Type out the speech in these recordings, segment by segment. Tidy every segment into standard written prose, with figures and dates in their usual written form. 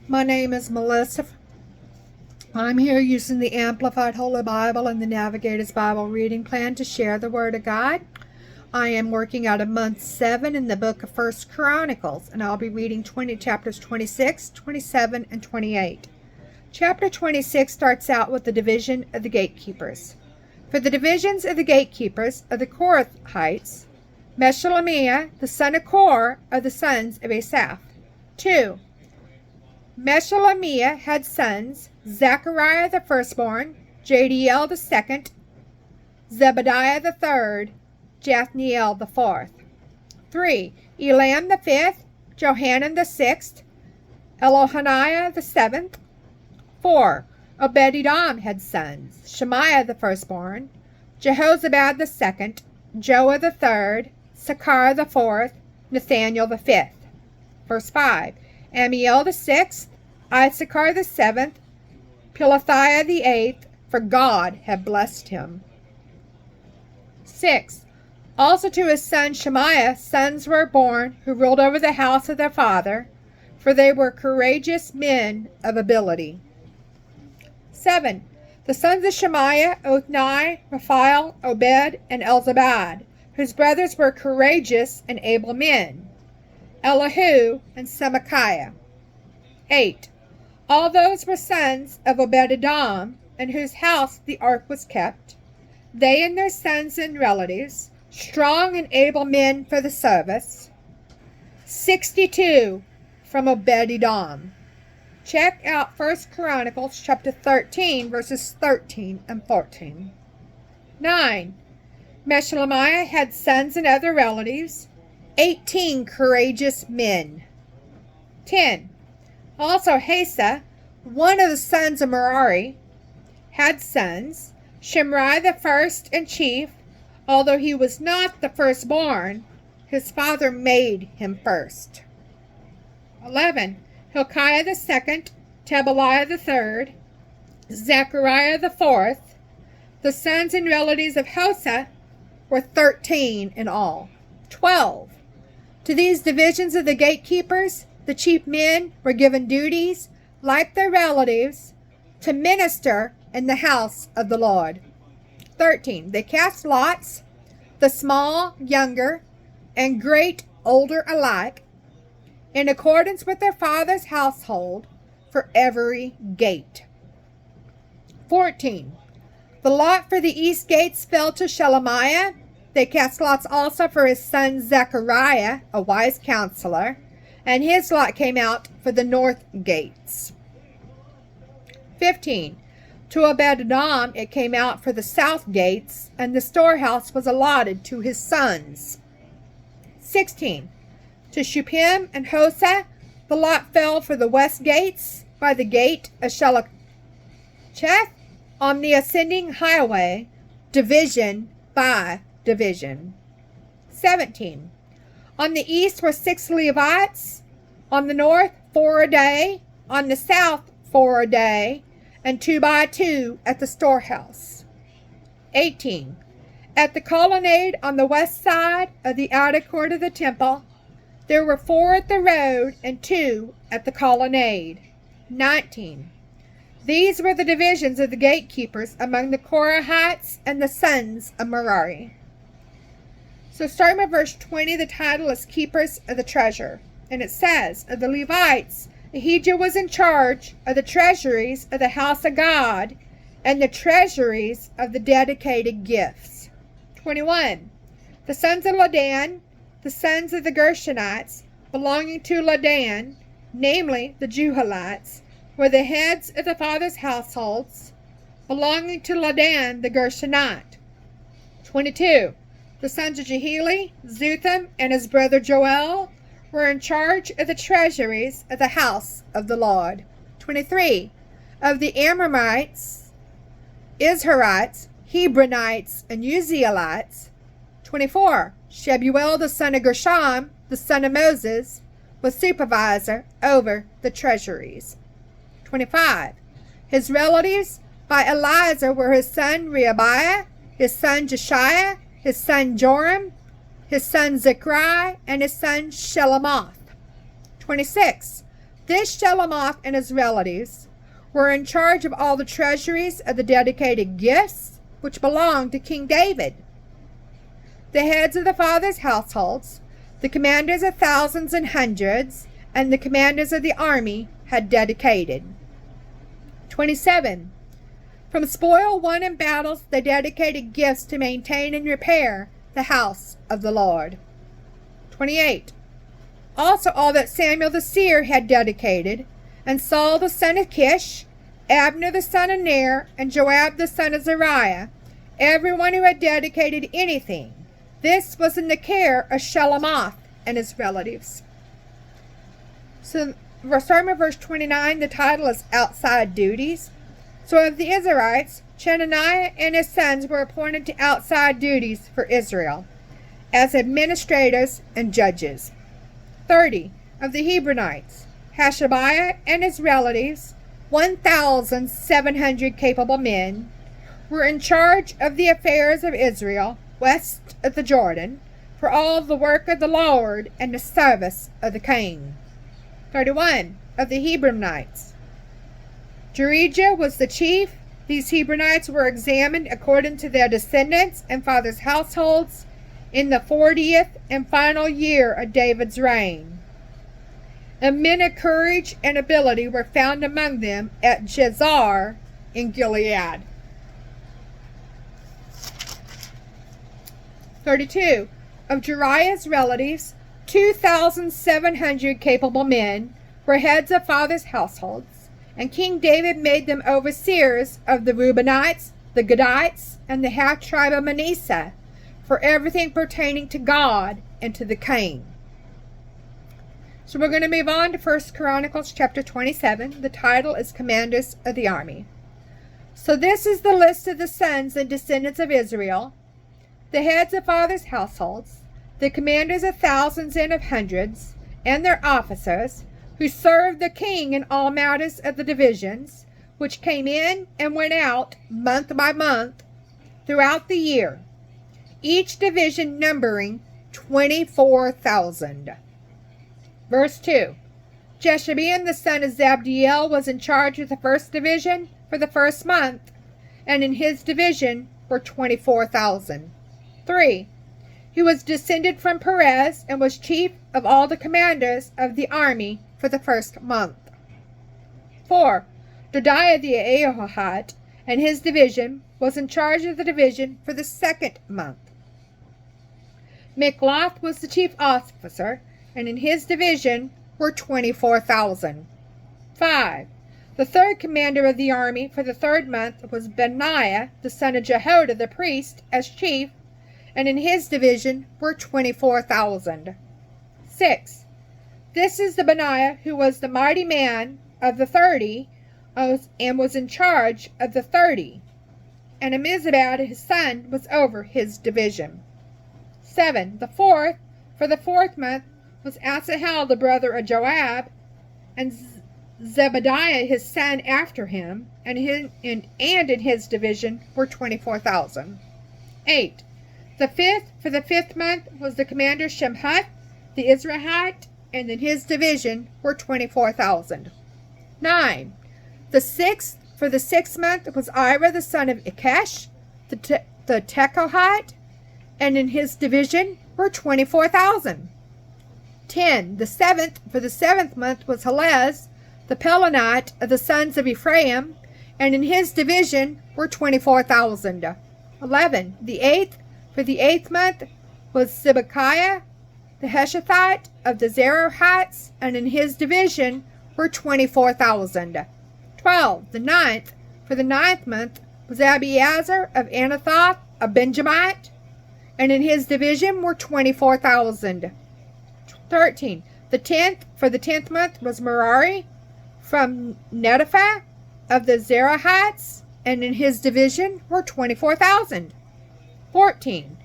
My name is Melissa. I'm here using the Amplified Holy Bible and the Navigator's Bible reading plan to share the Word of God. I am working out of month 7 in the book of 1 Chronicles, and I'll be reading chapters 26, 27, and 28. Chapter 26 starts out with the division of the gatekeepers. For the divisions of the gatekeepers of the Korathites, Meshelemiah, the son of Kor, of the sons of Asaph. 2. Meshelemiah had sons, Zechariah the firstborn, Jadiel the second, Zebediah the third, Jathniel the fourth. 3. Elam the fifth, Johanan the sixth, Elohaniah the seventh. 4. Obed-Edom had sons, Shemaiah the firstborn, Jehozabad the second, Joah the third, Sakar the fourth, Nathaniel the fifth. Verse 5. Amiel the sixth, Issachar the seventh, Pelathiah the eighth, for God had blessed him. 6. Also to his son Shemaiah sons were born who ruled over the house of their father, for they were courageous men of ability. 7. The sons of Shemaiah, Othni, Raphael, Obed, and Elzabad, whose brothers were courageous and able men, Elihu and Semachiah. 8. All those were sons of Obed-Edom, in whose house the ark was kept, they and their sons and relatives, strong and able men for the service. 62 from Obed-Edom. Check out 1 Chronicles chapter 13, verses 13 and 14. 9. Meshelemiah had sons and other relatives, 18 courageous men. 10. Also Hasa, one of the sons of Merari, had sons, Shimri the first and chief, although he was not the firstborn, his father made him first. 11. Hilkiah the second, Tebaliah the third, Zechariah the fourth. The sons and relatives of Hosa were 13 in all. 12. To these divisions of the gatekeepers, the chief men were given duties, like their relatives, to minister in the house of the Lord. 13. They cast lots, the small, younger, and great, older alike, in accordance with their father's household, for every gate. 14. The lot for the east gates fell to Shelemiah. They cast lots also for his son Zechariah, a wise counselor, and his lot came out for the north gates. 15. To Obed-Edom it came out for the south gates, and the storehouse was allotted to his sons. 16. To Shuppim and Hosa the lot fell for the west gates by the gate of Shelacheth on the ascending highway, division by division. 17. On the east were 6 Levites, on the north 4 a day, on the south 4 a day, and 2 by 2 at the storehouse. 18. At the colonnade on the west side of the outer court of the temple, there were 4 at the road and 2 at the colonnade. 19. These were the divisions of the gatekeepers among the Korahites and the sons of Merari. So starting with verse 20, the title is Keepers of the Treasure. And it says, of the Levites, Ahijah was in charge of the treasuries of the house of God and the treasuries of the dedicated gifts. 21. The sons of Ladan, the sons of the Gershonites, belonging to Ladan, namely the Juhalites, were the heads of the fathers' households, belonging to Ladan the Gershonite. 22. The sons of Jeheli, Zutham, and his brother Joel were in charge of the treasuries of the house of the Lord. 23. Of the Amramites, Izharites, Hebronites, and Uzzielites. 24. Shebuel the son of Gershom, the son of Moses, was supervisor over the treasuries. 25. His relatives by Eliezer were his son Rehabiah, his son Jeshiah, his son Joram, his son Zechariah, and his son Shelomoth. 26. This Shelomoth and his relatives were in charge of all the treasuries of the dedicated gifts which belonged to King David. The heads of the fathers' households, the commanders of thousands and hundreds, and the commanders of the army had dedicated. 27. From spoil won in battles, they dedicated gifts to maintain and repair the house of the Lord. 28. Also all that Samuel the seer had dedicated, and Saul the son of Kish, Abner the son of Ner, and Joab the son of Zeruiah, everyone who had dedicated anything. This was in the care of Shelomoth and his relatives. So, starting with verse 29, the title is Outside Duties. So of the Israelites, Chenaniah and his sons were appointed to outside duties for Israel, as administrators and judges. 30. Of the Hebronites, Hashabiah and his relatives, 1,700 capable men, were in charge of the affairs of Israel west of the Jordan, for all the work of the Lord and the service of the king. 31. Of the Hebronites, Jerijah was the chief. These Hebronites were examined according to their descendants and fathers' households in the 40th and final year of David's reign. And men of courage and ability were found among them at Jazer in Gilead. 32. Of Jeriah's relatives, 2,700 capable men were heads of fathers' households, and King David made them overseers of the Reubenites, the Gadites, and the half-tribe of Manasseh, for everything pertaining to God and to the king. So we're going to move on to 1 Chronicles chapter 27. The title is Commanders of the Army. So this is the list of the sons and descendants of Israel, the heads of fathers' households, the commanders of thousands and of hundreds, and their officers, who served the king in all matters of the divisions, which came in and went out month by month throughout the year, each division numbering 24,000. Verse 2. Jeshabeam the son of Zabdiel was in charge of the first division for the first month, and in his division were 24,000. 3. He was descended from Perez and was chief of all the commanders of the army for the first month. 4. Dodiah the Ahohite and his division was in charge of the division for the second month. Mikloth was the chief officer, and in his division were 24,000. 5. The third commander of the army for the third month was Benaiah, the son of Jehoiada the priest, as chief, and in his division were 24,000. 6. This is the Benaiah who was the mighty man of the 30, and was in charge of the 30. And Amizabad his son was over his division. 7. The fourth, for the fourth month, was Asahel the brother of Joab, and Zebadiah his son after him, and in his division were 24,000. 8. The fifth, for the fifth month, was the commander Shemhuth the Israelite, and in his division were 24,000. 9. The sixth, for the sixth month, was Ira the son of Ikesh the Tekohite, and in his division were 24,000. 10. The seventh, for the seventh month, was Helez the Pelonite of the sons of Ephraim, and in his division were 24,000. 11. The eighth, for the eighth month, was Sibekiah the Heshathite of the Zerahites, and in his division were 24,000. 12. The ninth, for the ninth month, was Abiezer of Anathoth, a Benjamite, and in his division were 24,000. 13. The 10th, for the 10th month, was Merari from Netophath of the Zerahites, and in his division were 24,000. 14.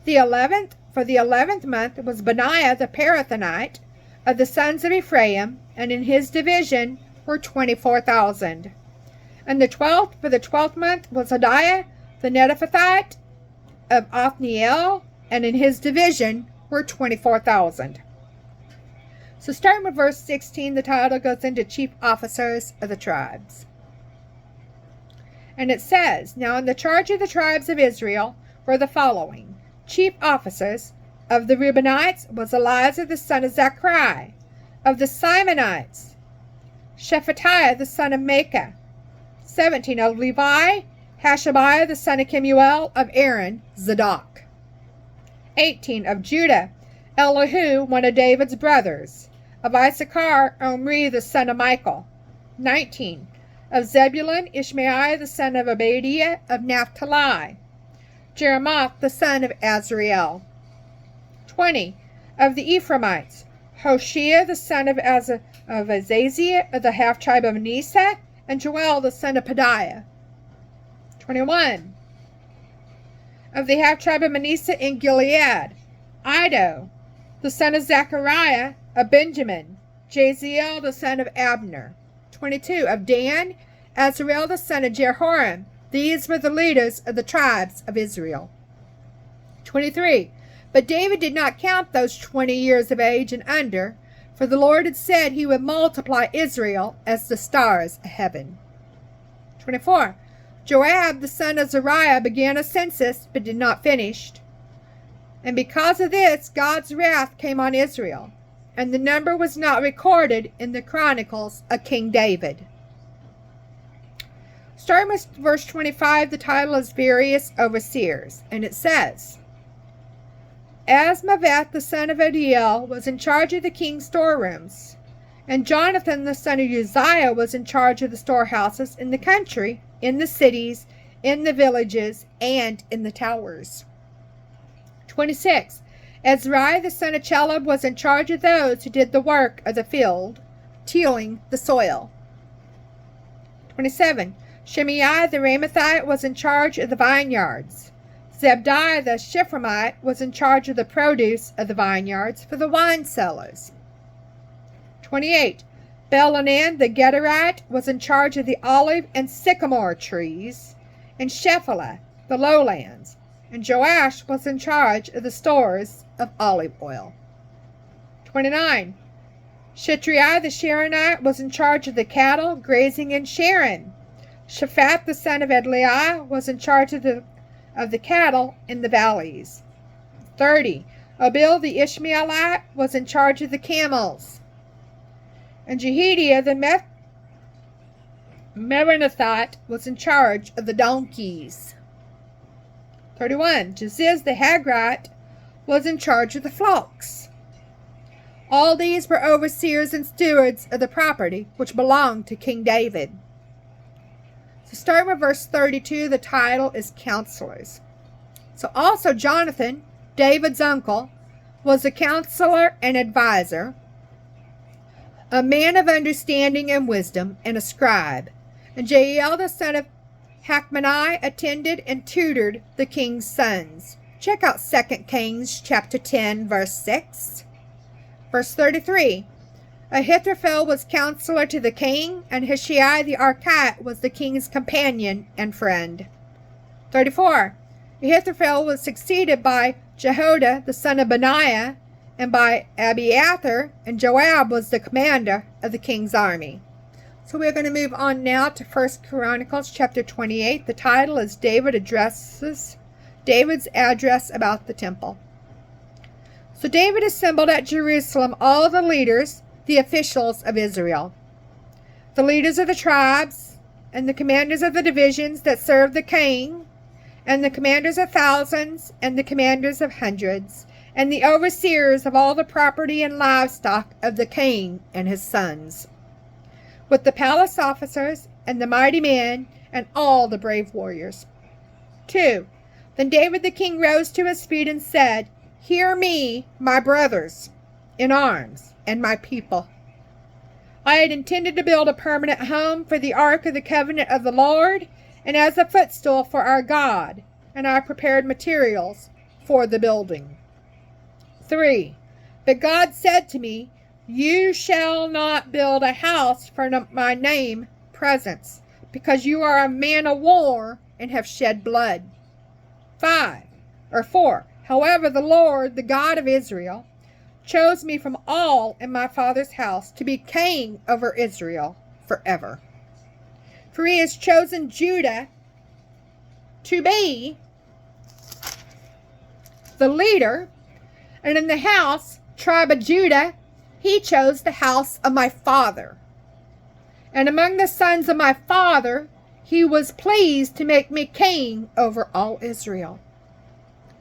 The 11th, for the 11th month, was Benaiah the Parathonite of the sons of Ephraim, and in his division were 24,000. And the 12th, for the 12th month, was Hodiah the Netophathite of Othniel, and in his division were 24,000. So starting with verse 16, the title goes into chief officers of the tribes. And it says, Now in the charge of the tribes of Israel were the following. Chief officers of the Reubenites was Eleazar the son of Zachari. Of the Simonites, Shephatiah the son of Micah. 17. Of Levi, Hashabiah the son of Kemuel. Of Aaron, Zadok. 18. Of Judah, Elihu, one of David's brothers. Of Issachar, Omri the son of Michael. 19. Of Zebulun, Ishmaiah the son of Obadiah. Of Naphtali, Jeremoth the son of Azriel. 20. Of the Ephraimites, Hoshea the son of Azaziah of the half-tribe of Manasseh, and Joel the son of Pedaiah. 21. Of the half-tribe of Manasseh in Gilead, Iddo the son of Zechariah of Benjamin, Jaziel the son of Abner. 22. Of Dan, Azarel the son of Jehoram. These were the leaders of the tribes of Israel. 23. But David did not count those 20 years of age and under, for the Lord had said he would multiply Israel as the stars of heaven. 24. Joab the son of Zeruiah began a census, but did not finish. And because of this, God's wrath came on Israel, and the number was not recorded in the Chronicles of King David. Starting with verse 25, the title is Various Overseers, and it says, Asmaveth the son of Adiel was in charge of the king's storerooms, and Jonathan the son of Uzziah was in charge of the storehouses in the country, in the cities, in the villages, and in the towers. 26. Azariah the son of Chelub was in charge of those who did the work of the field, tilling the soil. 27. Shemaiah the Ramathite was in charge of the vineyards. Zebdiah the Shiphrahite was in charge of the produce of the vineyards for the wine cellars. 28. Belanan the Gederite was in charge of the olive and sycamore trees, and Shephelah the lowlands, and Joash was in charge of the stores of olive oil. 29. Shitrai the Sharonite was in charge of the cattle grazing in Sharon. Shaphat the son of Adlai was in charge of the cattle in the valleys. 30. Abil the Ishmaelite was in charge of the camels. And Jehidiah the Meronothite was in charge of the donkeys. 31. Jaziz the Hagrite was in charge of the flocks. All these were overseers and stewards of the property which belonged to King David. So starting with verse 32, the title is Counselors. So also Jonathan, David's uncle, was a counselor and advisor, a man of understanding and wisdom, and a scribe. And Jael the son of Hachmoni attended and tutored the king's sons. Check out 2 Kings chapter 10, verse 6. Verse 33. Ahithophel was counselor to the king, and Hushai the Archite was the king's companion and friend. 34. Ahithophel was succeeded by Jehoiada the son of Benaiah, and by Abiathar, and Joab was the commander of the king's army. So we're going to move on now to 1 Chronicles chapter 28. The title is David's address about the temple. So David assembled at Jerusalem all the leaders, the officials of Israel, the leaders of the tribes, and the commanders of the divisions that served the king, and the commanders of thousands, and the commanders of hundreds, and the overseers of all the property and livestock of the king and his sons, with the palace officers, and the mighty men, and all the brave warriors. 2. Then David the king rose to his feet and said, Hear me, my brothers in arms, and my people. I had intended to build a permanent home for the ark of the covenant of the Lord, and as a footstool for our God, and I prepared materials for the building. 3. But God said to me, You shall not build a house for my name presence, because you are a man of war and have shed blood. 4. However, the Lord, the God of Israel, chose me from all in my father's house to be king over Israel forever. For he has chosen Judah to be the leader, and in the house, tribe of Judah, he chose the house of my father. And among the sons of my father, he was pleased to make me king over all Israel.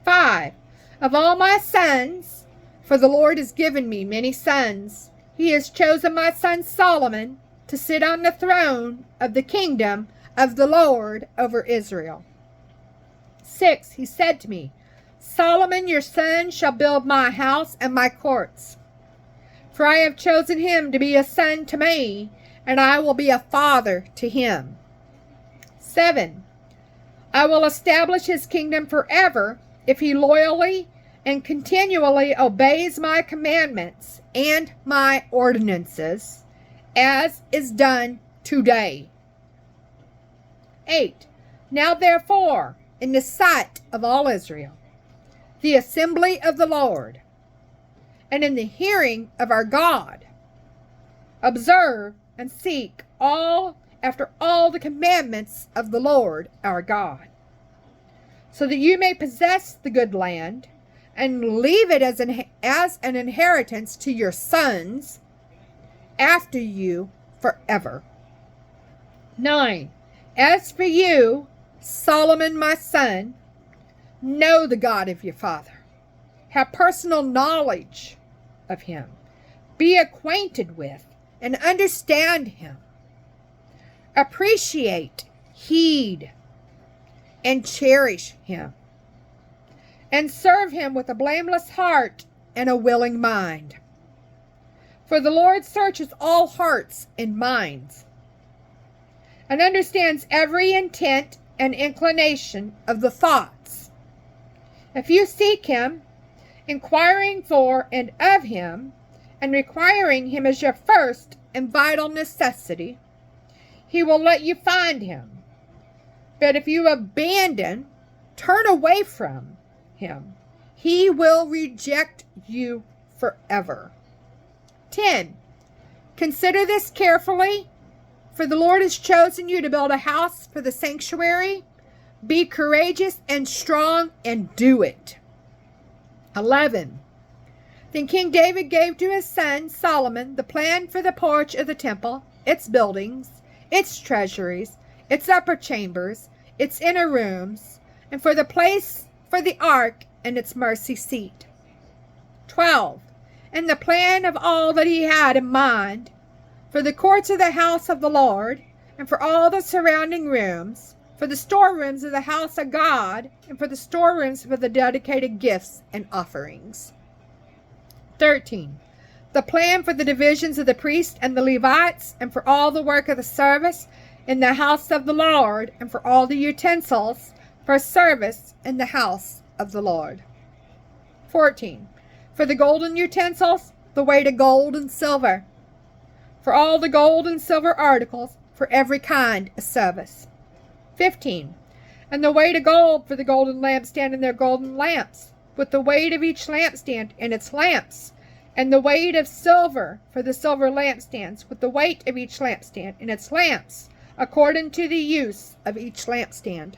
5. Of all my sons, for the Lord has given me many sons, he has chosen my son Solomon to sit on the throne of the kingdom of the Lord over Israel. 6. He said to me, Solomon your son shall build my house and my courts. For I have chosen him to be a son to me, and I will be a father to him. 7. I will establish his kingdom forever if he loyally and continually obeys my commandments and my ordinances, as is done today. 8. Now therefore, in the sight of all Israel, the assembly of the Lord, and in the hearing of our God, observe and seek after all the commandments of the Lord our God, so that you may possess the good land and leave it as an inheritance to your sons after you forever. 9. As for you, Solomon my son, know the God of your father. Have personal knowledge of him. Be acquainted with and understand him. Appreciate, heed, and cherish him. And serve him with a blameless heart and a willing mind. For the Lord searches all hearts and minds, and understands every intent and inclination of the thoughts. If you seek him, inquiring for and of him, and requiring him as your first and vital necessity, he will let you find him. But if you turn away from him, he will reject you forever. 10. Consider this carefully, for the Lord has chosen you to build a house for the sanctuary. Be courageous and strong and do it. 11. Then King David gave to his son Solomon the plan for the porch of the temple, its buildings, its treasuries, its upper chambers, its inner rooms, and for the place for the ark and its mercy seat. 12. And the plan of all that he had in mind for the courts of the house of the Lord, and for all the surrounding rooms, for the storerooms of the house of God, and for the storerooms for the dedicated gifts and offerings. 13. The plan for the divisions of the priests and the Levites, and for all the work of the service in the house of the Lord, and for all the utensils for service in the house of the Lord. 14. For the golden utensils, the weight of gold and silver, for all the gold and silver articles, for every kind of service. 15. And the weight of gold for the golden lampstand and their golden lamps, with the weight of each lampstand and its lamps, and the weight of silver for the silver lampstands, with the weight of each lampstand and its lamps, according to the use of each lampstand.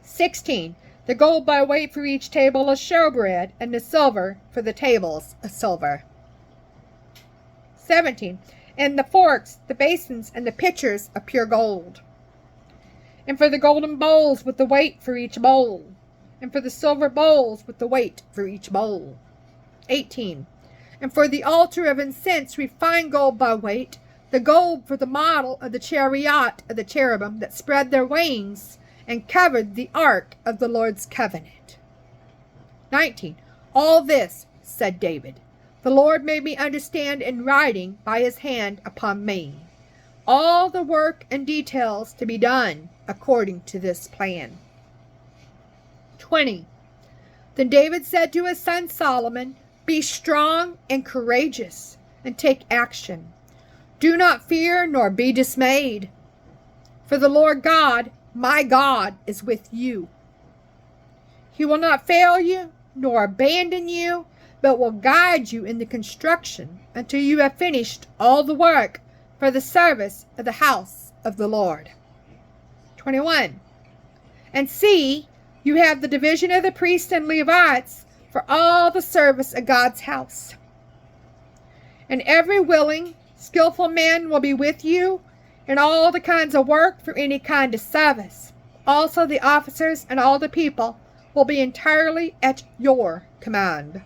16. The gold by weight for each table of showbread, and the silver for the tables of silver. 17. And the forks, the basins, and the pitchers of pure gold. And for the golden bowls with the weight for each bowl. And for the silver bowls with the weight for each bowl. 18. And for the altar of incense refined gold by weight, the gold for the model of the chariot of the cherubim that spread their wings and covered the ark of the Lord's covenant. 19. All this, said David, the Lord made me understand in writing by his hand upon me, all the work and details to be done according to this plan. 20. Then David said to his son Solomon, be strong and courageous, and take action. Do not fear nor be dismayed, for the Lord God, my God, is with you. He will not fail you nor abandon you, but will guide you in the construction until you have finished all the work for the service of the house of the Lord. 21. And see, you have the division of the priests and Levites for all the service of God's house. And every willing, skillful man will be with you in all the kinds of work for any kind of service. Also the officers and all the people will be entirely at your command.